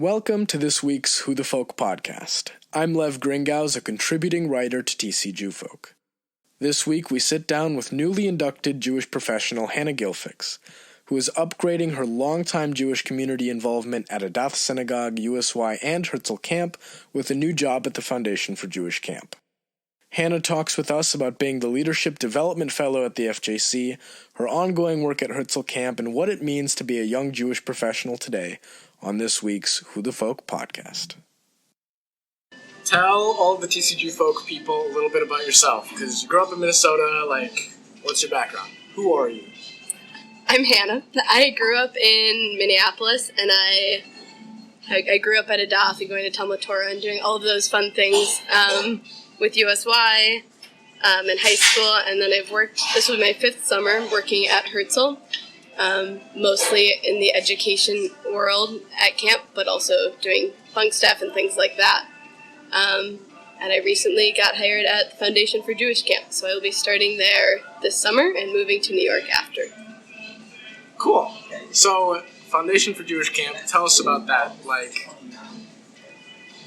Welcome to this week's Who the Folk podcast. I'm Lev Gringaus, a contributing writer to TC Jewfolk. This week we sit down with newly inducted Jewish professional Hannah Gilfix, who is upgrading her longtime Jewish community involvement at Adath Synagogue, USY and Herzl Camp with a new job at the Foundation for Jewish Camp. Hannah talks with us about being the Leadership Development Fellow at the FJC, her ongoing work at Herzl Camp, and what it means to be a young Jewish professional today on this week's Who the Folk podcast. Tell all the TCG folk people a little bit about yourself, because you grew up in Minnesota. What's your background? Who are you? I'm Hannah. I grew up in Minneapolis, and I grew up at Adath and going to Talmud Torah and doing all of those fun things with USY in high school, and then I've worked, this was my 5th summer working at Herzl, mostly in the education world at camp, but also doing bunk staff and things like that. And I recently got hired at the Foundation for Jewish Camp, so I will be starting there this summer and moving to New York after. Cool. So, Foundation for Jewish Camp, tell us about that.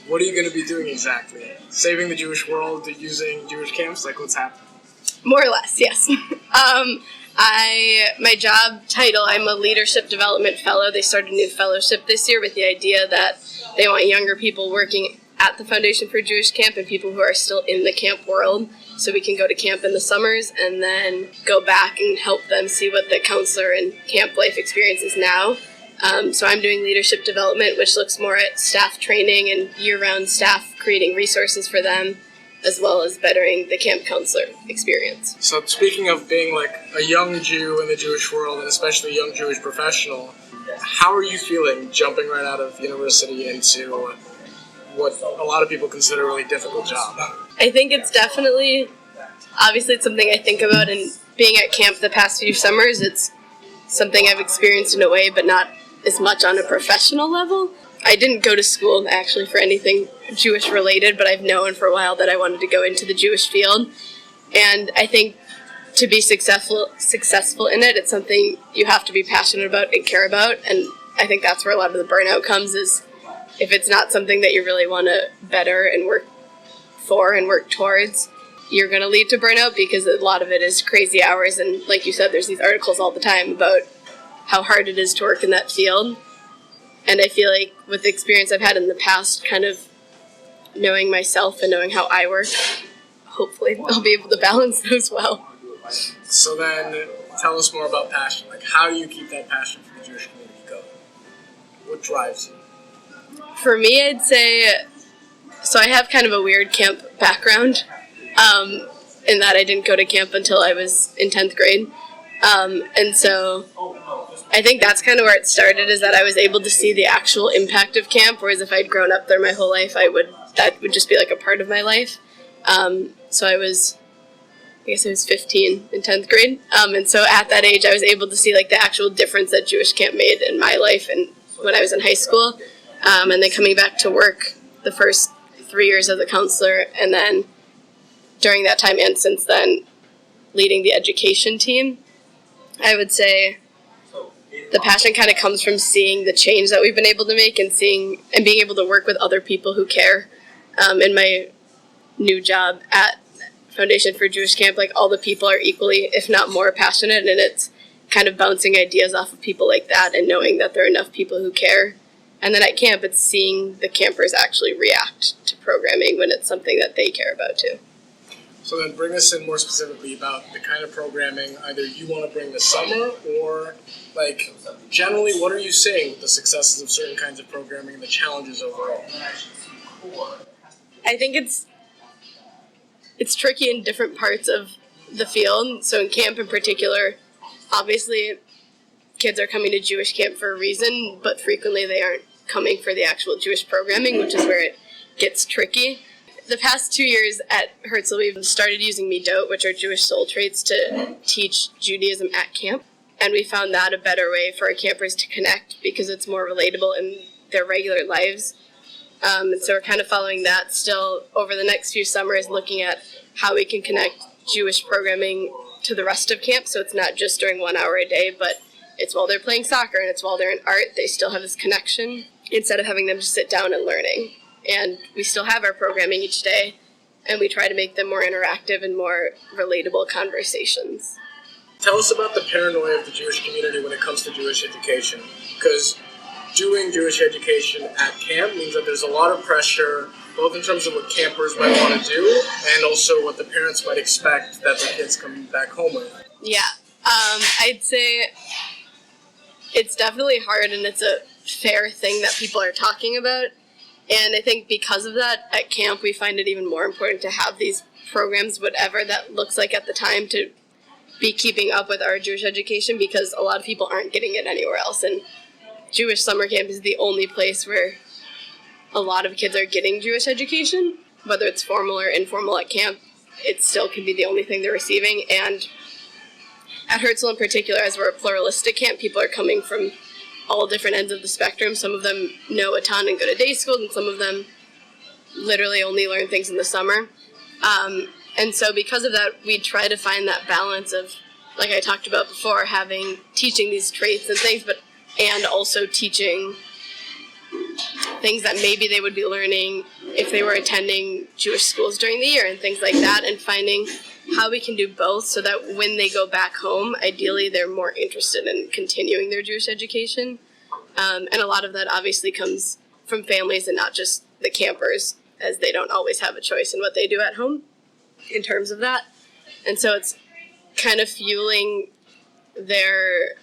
What are you going to be doing exactly? Saving the Jewish world using Jewish camps? What's happening? More or less, yes. My job title, I'm a Leadership Development Fellow. They started a new fellowship this year with the idea that they want younger people working at the Foundation for Jewish Camp and people who are still in the camp world, so we can go to camp in the summers and then go back and help them see what the counselor and camp life experience is now. So I'm doing leadership development, which looks more at staff training and year-round staff, creating resources for them, as well as bettering the camp counselor experience. So speaking of being a young Jew in the Jewish world, and especially a young Jewish professional, how are you feeling jumping right out of university into what a lot of people consider a really difficult job? I think it's definitely, obviously it's something I think about, and being at camp the past few summers, it's something I've experienced in a way, but not as much on a professional level. I didn't go to school actually for anything Jewish related, but I've known for a while that I wanted to go into the Jewish field. And I think to be successful in it, it's something you have to be passionate about and care about. And I think that's where a lot of the burnout comes, is if it's not something that you really want to better and work for and work towards, you're going to lead to burnout, because a lot of it is crazy hours. And like you said, there's these articles all the time about how hard it is to work in that field. And I feel like with the experience I've had in the past, kind of knowing myself and knowing how I work, hopefully I'll be able to balance those well. So then, tell us more about passion. How do you keep that passion for the Jewish community going? What drives you? For me, I'd say, so I have kind of a weird camp background, in that I didn't go to camp until I was in 10th grade. And so I think that's kind of where it started, is that I was able to see the actual impact of camp, whereas if I'd grown up there my whole life, that would just be a part of my life. So I was 15 in 10th grade. And so at that age, I was able to see the actual difference that Jewish camp made in my life and when I was in high school. And then coming back to work the first 3 years as a counselor, and then during that time and since then, leading the education team, I would say the passion kind of comes from seeing the change that we've been able to make and being able to work with other people who care. In my new job at Foundation for Jewish Camp, all the people are equally, if not more, passionate, and it's kind of bouncing ideas off of people like that and knowing that there are enough people who care. And then at camp, it's seeing the campers actually react to programming when it's something that they care about too. So then bring us in more specifically about the kind of programming either you want to bring this summer, or generally what are you seeing with the successes of certain kinds of programming and the challenges overall? I think it's tricky in different parts of the field. So in camp in particular, obviously kids are coming to Jewish camp for a reason, but frequently they aren't coming for the actual Jewish programming, which is where it gets tricky. The past 2 years at Herzl, we've started using Midot, which are Jewish soul traits, to teach Judaism at camp. And we found that a better way for our campers to connect, because it's more relatable in their regular lives. And so we're kind of following that still over the next few summers, looking at how we can connect Jewish programming to the rest of camp. So it's not just during 1 hour a day, but it's while they're playing soccer and it's while they're in art. They still have this connection. instead of having them just sit down and learning. And we still have our programming each day, and we try to make them more interactive and more relatable conversations. Tell us about the paranoia of the Jewish community when it comes to Jewish education, because doing Jewish education at camp means that there's a lot of pressure, both in terms of what campers might want to do and also what the parents might expect that their kids come back home with. Yeah, I'd say it's definitely hard, and it's a fair thing that people are talking about. And I think because of that, at camp, we find it even more important to have these programs, whatever that looks like at the time, to be keeping up with our Jewish education, because a lot of people aren't getting it anywhere else. And Jewish summer camp is the only place where a lot of kids are getting Jewish education. Whether it's formal or informal at camp, it still can be the only thing they're receiving. And at Herzl in particular, as we're a pluralistic camp, people are coming from all different ends of the spectrum. Some of them know a ton and go to day school, and some of them literally only learn things in the summer. And so because of that, we try to find that balance of, like I talked about before, teaching these traits and things, and also teaching things that maybe they would be learning if they were attending Jewish schools during the year and things like that, and finding how we can do both so that when they go back home, ideally they're more interested in continuing their Jewish education. And a lot of that obviously comes from families and not just the campers, as they don't always have a choice in what they do at home in terms of that. And so it's kind of fueling their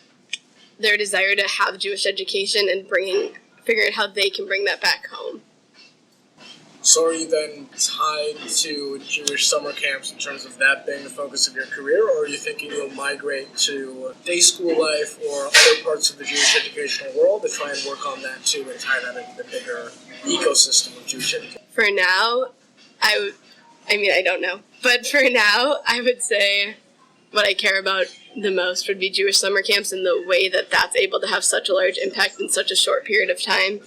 desire to have Jewish education and figuring out how they can bring that back home. So are you then tied to Jewish summer camps in terms of that being the focus of your career, or are you thinking you'll migrate to day school life or other parts of the Jewish educational world to try and work on that too and tie that into the bigger ecosystem of Jewish education? For now, I don't know. But for now, I would say what I care about the most would be Jewish summer camps and the way that that's able to have such a large impact in such a short period of time.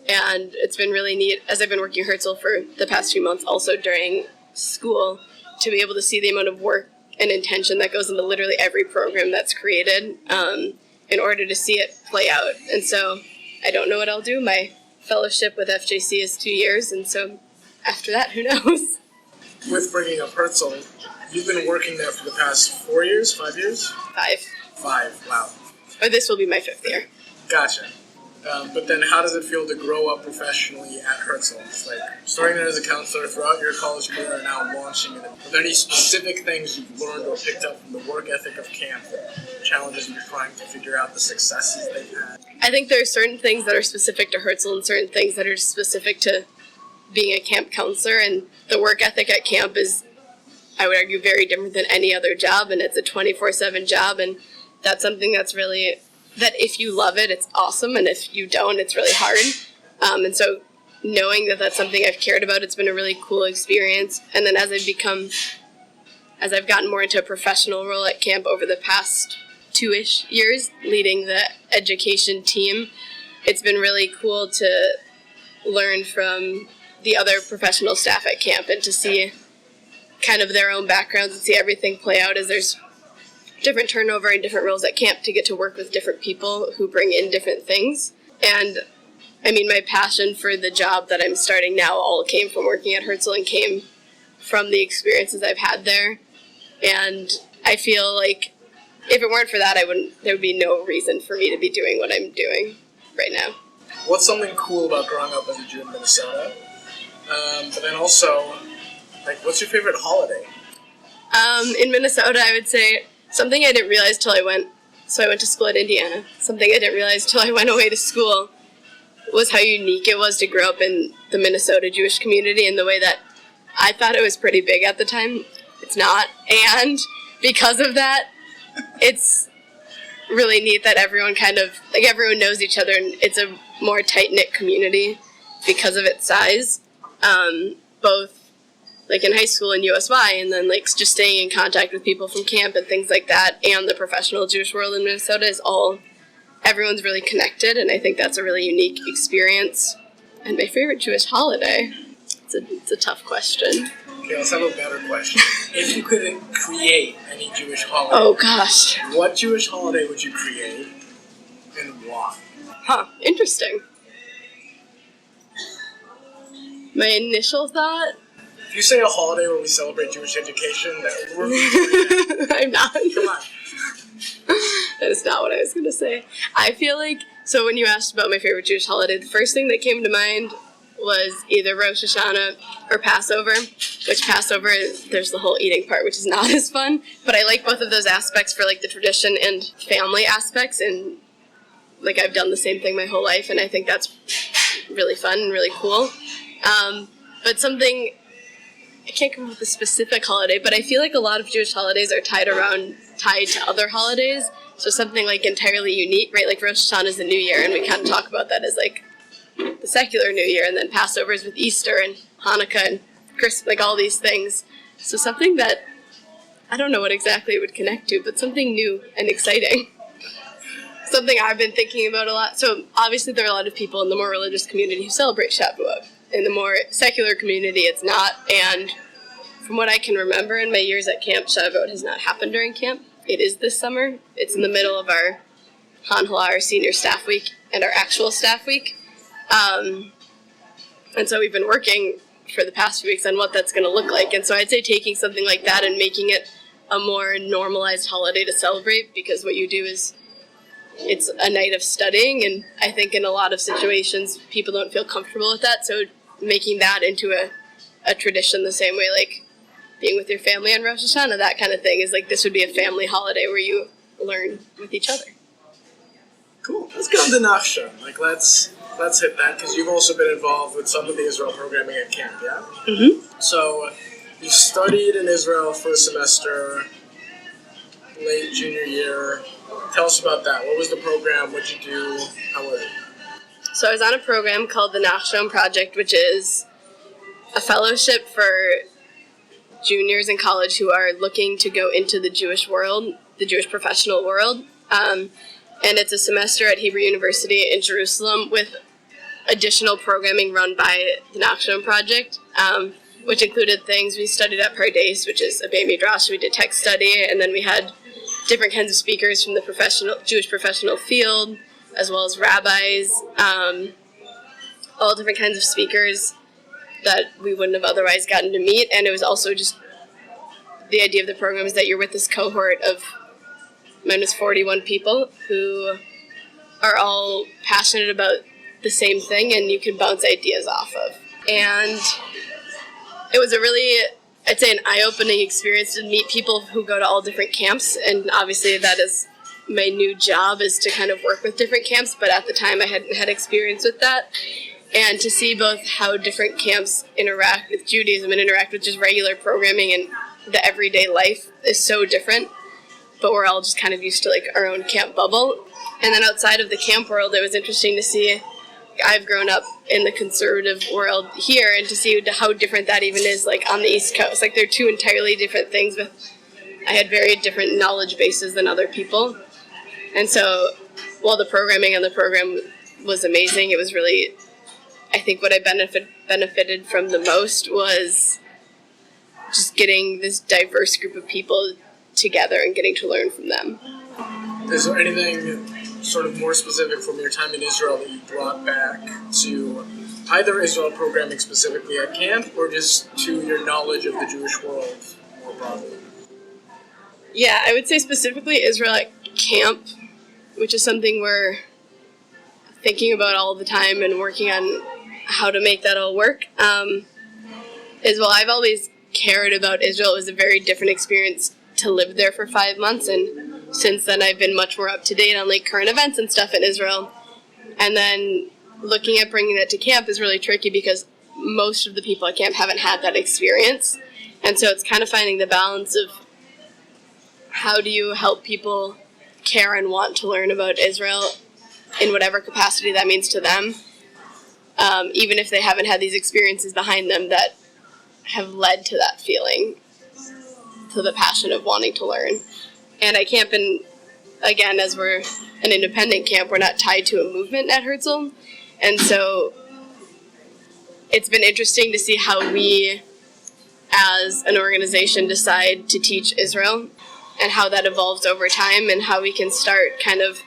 And it's been really neat, as I've been working at Herzl for the past few months, also during school, to be able to see the amount of work and intention that goes into literally every program that's created in order to see it play out. And so I don't know what I'll do. My fellowship with FJC is 2 years, and so after that, who knows? With bringing up Herzl, you've been working there for the past 4 years, 5 years? 5. 5, wow. Or this will be my 5th year. Gotcha. But then how does it feel to grow up professionally at Herzl? It's like starting there as a counselor throughout your college career and now launching it. Are there any specific things you've learned or picked up from the work ethic of camp, challenges you're trying to figure out, the successes they've had? I think there are certain things that are specific to Herzl and certain things that are specific to being a camp counselor, and the work ethic at camp is, I would argue, very different than any other job, and it's a 24/7 job, and that's something that's really, that if you love it, it's awesome, and if you don't, it's really hard. And so knowing that that's something I've cared about, it's been a really cool experience. And then as I've gotten more into a professional role at camp over the past 2-ish years, leading the education team, it's been really cool to learn from the other professional staff at camp and to see kind of their own backgrounds and see everything play out, as there's different turnover and different roles at camp, to get to work with different people who bring in different things. And I mean, my passion for the job that I'm starting now all came from working at Herzl and came from the experiences I've had there. And I feel like if it weren't for that, there would be no reason for me to be doing what I'm doing right now. What's something cool about growing up as a Jew in Minnesota? But then also, like, what's your favorite holiday? In Minnesota, I would say something I didn't realize till I went to school at Indiana. Something I didn't realize till I went away to school was how unique it was to grow up in the Minnesota Jewish community, in the way that I thought it was pretty big at the time. It's not. And because of that, it's really neat that everyone everyone knows each other, and it's a more tight-knit community because of its size. Both like in high school and USY, and then like just staying in contact with people from camp and things like that, and the professional Jewish world in Minnesota everyone's really connected, and I think that's a really unique experience. And my favorite Jewish holiday, it's a tough question. Okay, let's have a better question. If you could create any Jewish holiday, oh gosh, what Jewish holiday would you create, and why? Interesting. My initial thought... If you say a holiday where we celebrate Jewish education, we're... I'm not. Come on. That is not what I was going to say. I feel like, so when you asked about my favorite Jewish holiday, the first thing that came to mind was either Rosh Hashanah or Passover, which Passover, there's the whole eating part, which is not as fun, but I like both of those aspects for, like, the tradition and family aspects, and, like, I've done the same thing my whole life, and I think that's really fun and really cool. But something, I can't come up with a specific holiday, but I feel like a lot of Jewish holidays are tied to other holidays, so something, like, entirely unique, right? Like, Rosh Hashanah is the New Year, and we kind of talk about that as, like, the secular New Year, and then Passover is with Easter and Hanukkah and Christmas, like all these things. So something that, I don't know what exactly it would connect to, but something new and exciting. Something I've been thinking about a lot. So obviously there are a lot of people in the more religious community who celebrate Shavuot. In the more secular community, it's not. And from what I can remember in my years at camp, Shavuot has not happened during camp. It is this summer. It's in the middle of our Hanhala, our senior staff week, and our actual staff week. And so we've been working for the past few weeks on what that's going to look like. And so I'd say taking something like that and making it a more normalized holiday to celebrate, because what you do is it's a night of studying, and I think in a lot of situations people don't feel comfortable with that. So making that into a tradition the same way, like being with your family on Rosh Hashanah, that kind of thing, is like this would be a family holiday where you learn with each other. Cool. Let's go to Nachshon. Like, let's hit that, because you've also been involved with some of the Israel programming at camp, yeah? Mm-hmm. So, you studied in Israel for a semester, late junior year. Tell us about that. What was the program? What did you do? How was it? So I was on a program called the Nachshon Project, which is a fellowship for juniors in college who are looking to go into the Jewish world, the Jewish professional world. And it's a semester at Hebrew University in Jerusalem with additional programming run by the Nachshon Project, which included things. We studied at Pardes, which is a Beit Midrash. We did text study, and then we had different kinds of speakers from the Jewish professional field, as well as rabbis, all different kinds of speakers that we wouldn't have otherwise gotten to meet. And it was also just the idea of the program is that you're with this cohort of minus 41 people who are all passionate about the same thing, and you can bounce ideas off of. And it was a really, I'd say, an eye-opening experience to meet people who go to all different camps, and obviously that is my new job, is to kind of work with different camps, but at the time I hadn't had experience with that. And to see both how different camps interact with Judaism and interact with just regular programming and the everyday life is so different, but we're all just kind of used to, like, our own camp bubble. And then outside of the camp world, it was interesting to see, I've grown up in the conservative world here, and to see how different that even is, like, on the East Coast. Like, they're two entirely different things, but I had very different knowledge bases than other people. And so, while the programming on the program was amazing, it was really, I think what I benefited from the most was just getting this diverse group of people together and getting to learn from them. Is there anything sort of more specific from your time in Israel that you brought back to either Israel programming specifically at camp, or just to your knowledge of the Jewish world more broadly? Yeah, I would say specifically Israel at camp, which is something we're thinking about all the time and working on how to make that all work. Is, well, I've always cared about Israel. It was a very different experience to live there for 5 months, and since then I've been much more up to date on, like, current events and stuff in Israel. And then looking at bringing that to camp is really tricky because most of the people at camp haven't had that experience, and so it's kind of finding the balance of how do you help people care and want to learn about Israel in whatever capacity that means to them, even if they haven't had these experiences behind them that have led to that feeling, to the passion of wanting to learn. And at camp, and again, as we're an independent camp, we're not tied to a movement at Herzl, and so it's been interesting to see how we, as an organization, decide to teach Israel, and how that evolves over time, and how we can start kind of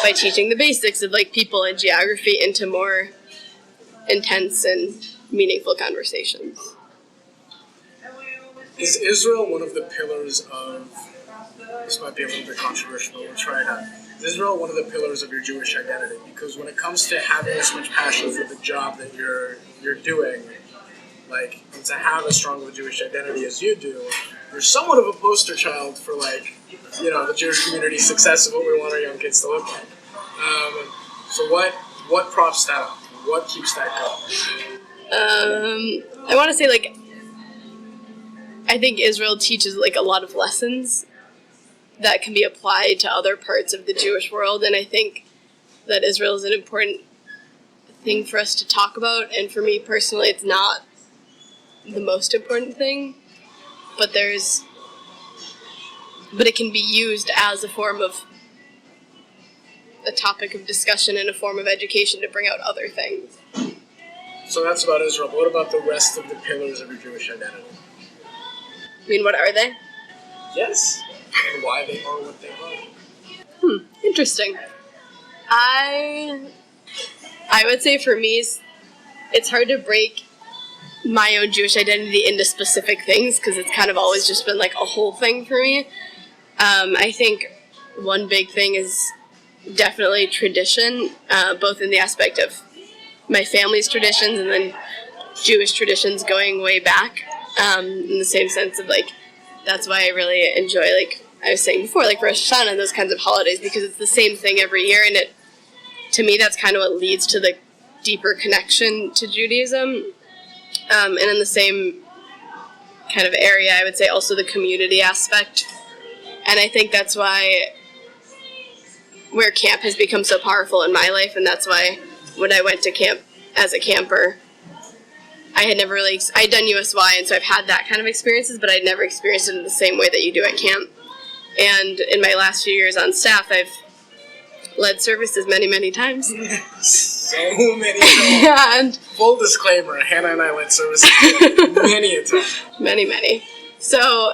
by teaching the basics of, like, people and geography into more intense and meaningful conversations. Is Israel one of the pillars of, this might be a little bit controversial, we'll try it out. Is Israel one of the pillars of your Jewish identity? Because when it comes to having this much passion for the job that you're doing, like, and to have as strong of a Jewish identity as you do, you're somewhat of a poster child for, like, you know, the Jewish community's success of what we want our young kids to look like. So what props that up? What keeps that going? I want to say, like, I think Israel teaches, like, a lot of lessons that can be applied to other parts of the Jewish world, and I think that Israel is an important thing for us to talk about, and for me personally, it's not the most important thing, but it can be used as a form of a topic of discussion and a form of education to bring out other things. So that's about Israel. But what about the rest of the pillars of your Jewish identity? I mean, what are they? Yes. And why they are what they are. Interesting. I would say for me, it's hard to break my own Jewish identity into specific things because it's kind of always just been like a whole thing for me. I think one big thing is definitely tradition, both in the aspect of my family's traditions and then Jewish traditions going way back, in the same sense of, like, that's why I really enjoy, like I was saying before, like Rosh Hashanah and those kinds of holidays, because it's the same thing every year, and to me that's kind of what leads to the deeper connection to Judaism. And in the same kind of area, I would say also the community aspect. And I think that's where camp has become so powerful in my life, and that's why when I went to camp as a camper, I had never really, I'd done USY, and so I've had that kind of experiences, but I'd never experienced it in the same way that you do at camp. And in my last few years on staff, I've led services many, many times. So many times. And full disclaimer, Hannah and I led services many a time. Many. So,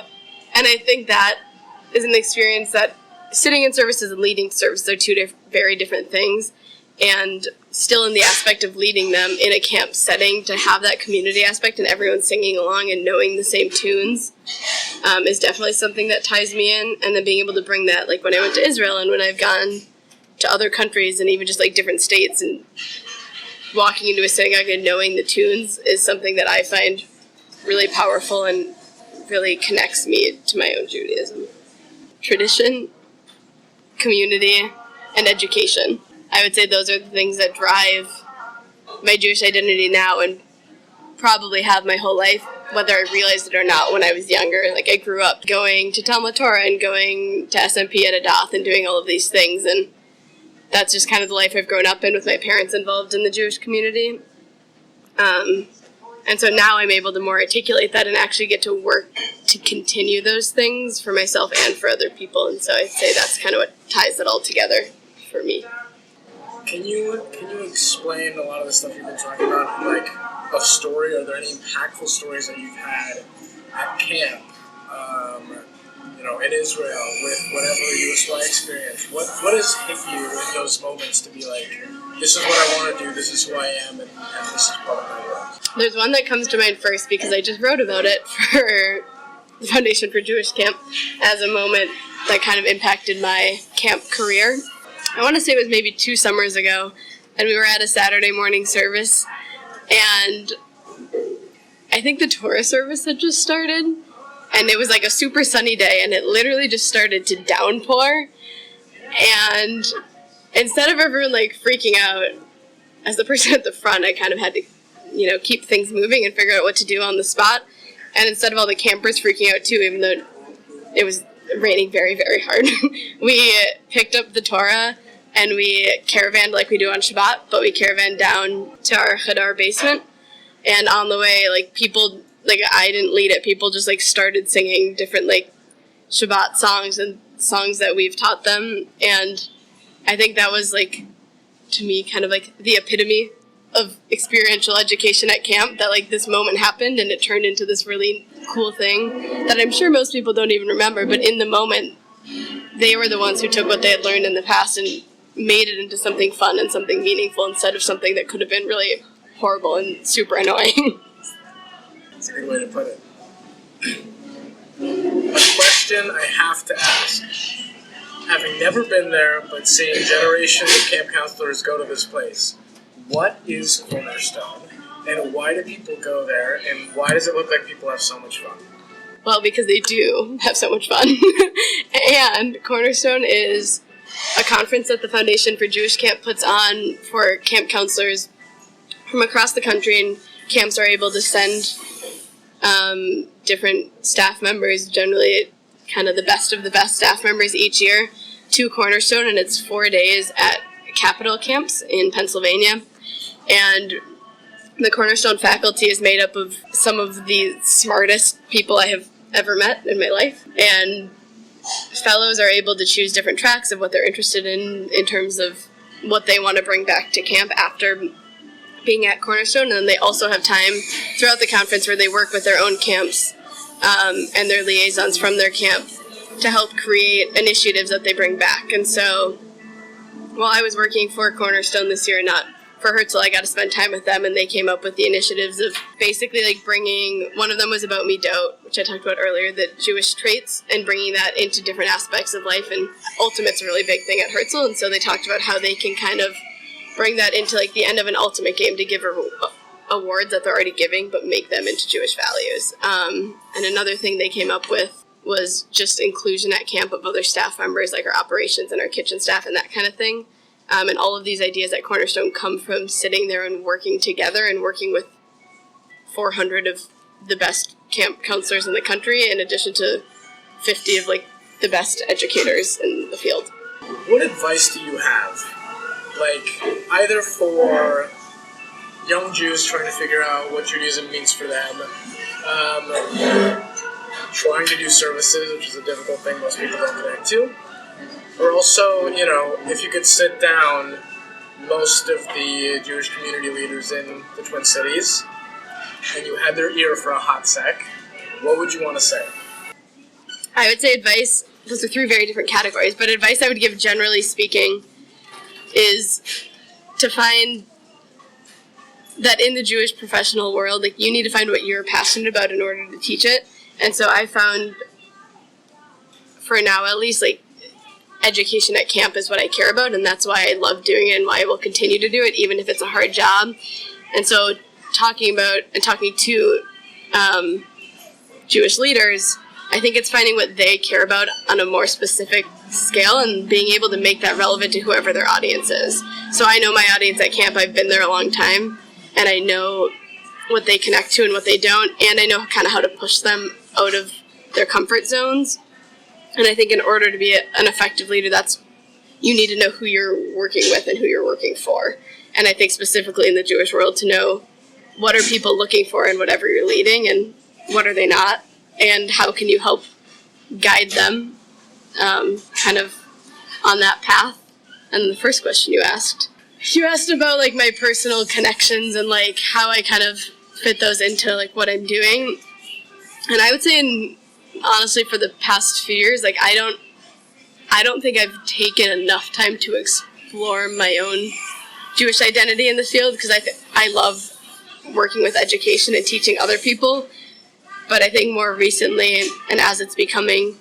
and I think that is an experience that sitting in services and leading services are two very different things. And still in the aspect of leading them in a camp setting, to have that community aspect and everyone singing along and knowing the same tunes is definitely something that ties me in. And then being able to bring that, like when I went to Israel and when I've gone to other countries and even just like different states and walking into a synagogue and knowing the tunes is something that I find really powerful and really connects me to my own Judaism. Tradition, community, and education. I would say those are the things that drive my Jewish identity now and probably have my whole life, whether I realized it or not when I was younger. Like, I grew up going to Talmud Torah and going to SMP at Adath and doing all of these things, and that's just kind of the life I've grown up in with my parents involved in the Jewish community. And so now I'm able to more articulate that and actually get to work to continue those things for myself and for other people. And so I'd say that's kind of what ties it all together for me. Can you explain a lot of the stuff you've been talking about, like a story? Are there any impactful stories that you've had at camp, in Israel with whatever USY experience? What has hit you in those moments to be like, this is what I want to do, this is who I am, and this is part of my work? There's one that comes to mind first because I just wrote about it for the Foundation for Jewish Camp as a moment that kind of impacted my camp career. I want to say it was maybe 2 summers ago, and we were at a Saturday morning service, and I think the Torah service had just started, and it was like a super sunny day, and it literally just started to downpour, and instead of everyone like freaking out, as the person at the front, I kind of had to, keep things moving and figure out what to do on the spot, and instead of all the campers freaking out too, even though it was raining very, very hard, we picked up the Torah and we caravanned like we do on Shabbat, but we caravanned down to our Chadar basement, and on the way, like, people, like, I didn't lead it, people just like started singing different like Shabbat songs and songs that we've taught them, and I think that was, like, to me, kind of like the epitome of experiential education at camp, that like this moment happened and it turned into this really cool thing that I'm sure most people don't even remember, but in the moment they were the ones who took what they had learned in the past and made it into something fun and something meaningful instead of something that could have been really horrible and super annoying. That's a good way to put it. A question I have to ask. Having never been there, but seeing generations of camp counselors go to this place, what is Cornerstone? And why do people go there? And why does it look like people have so much fun? Well, because they do have so much fun. And Cornerstone is a conference that the Foundation for Jewish Camp puts on for camp counselors from across the country, and camps are able to send different staff members, generally kind of the best staff members each year, to Cornerstone, and it's 4 days at Capital Camps in Pennsylvania. And the Cornerstone faculty is made up of some of the smartest people I have ever met in my life, and fellows are able to choose different tracks of what they're interested in terms of what they want to bring back to camp after being at Cornerstone. And then they also have time throughout the conference where they work with their own camps and their liaisons from their camp to help create initiatives that they bring back. And so while I was working for Cornerstone this year, not for Herzl, I got to spend time with them, and they came up with the initiatives of basically like bringing, one of them was about midot, which I talked about earlier, the Jewish traits, and bringing that into different aspects of life. And ultimate's a really big thing at Herzl, and so they talked about how they can kind of bring that into like the end of an ultimate game to give awards that they're already giving, but make them into Jewish values. And another thing they came up with was just inclusion at camp of other staff members, like our operations and our kitchen staff and that kind of thing. And all of these ideas at Cornerstone come from sitting there and working together and working with 400 of the best camp counselors in the country, in addition to 50 of like the best educators in the field. What advice do you have, like either for young Jews trying to figure out what Judaism means for them, trying to do services, which is a difficult thing most people don't connect to, or also, you know, if you could sit down most of the Jewish community leaders in the Twin Cities and you had their ear for a hot sec, what would you want to say? I would say advice, those are three very different categories, but advice I would give generally speaking is to find that in the Jewish professional world, like, you need to find what you're passionate about in order to teach it. And so I found, for now at least, like, education at camp is what I care about, and that's why I love doing it and why I will continue to do it, even if it's a hard job. And so talking to Jewish leaders, I think it's finding what they care about on a more specific scale and being able to make that relevant to whoever their audience is. So I know my audience at camp, I've been there a long time, and I know what they connect to and what they don't, and I know kind of how to push them out of their comfort zones. And I think in order to be an effective leader, you need to know who you're working with and who you're working for. And I think specifically in the Jewish world, to know what are people looking for in whatever you're leading and what are they not, and how can you help guide them kind of on that path. And the first question you asked about like my personal connections and like how I kind of fit those into like what I'm doing. And I would say honestly, for the past few years, like I don't think I've taken enough time to explore my own Jewish identity in the field, because I love working with education and teaching other people. But I think more recently, and as it's becoming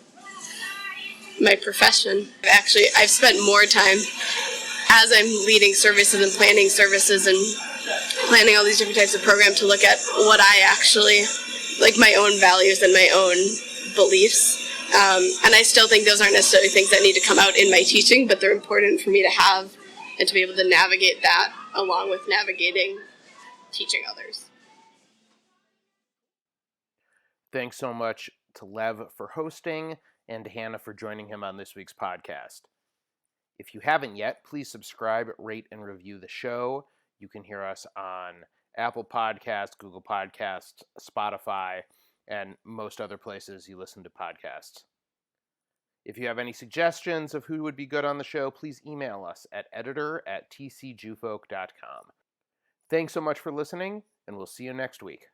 my profession, I've spent more time as I'm leading services and planning all these different types of programs to look at what I actually, like my own values and my own beliefs. And I still think those aren't necessarily things that need to come out in my teaching, but they're important for me to have and to be able to navigate that along with navigating teaching others. Thanks so much to Lev for hosting and to Hannah for joining him on this week's podcast. If you haven't yet, please subscribe, rate, and review the show. You can hear us on Apple Podcasts, Google Podcasts, Spotify, and most other places you listen to podcasts. If you have any suggestions of who would be good on the show, please email us at editor@tcjufolk.com. Thanks so much for listening, and we'll see you next week.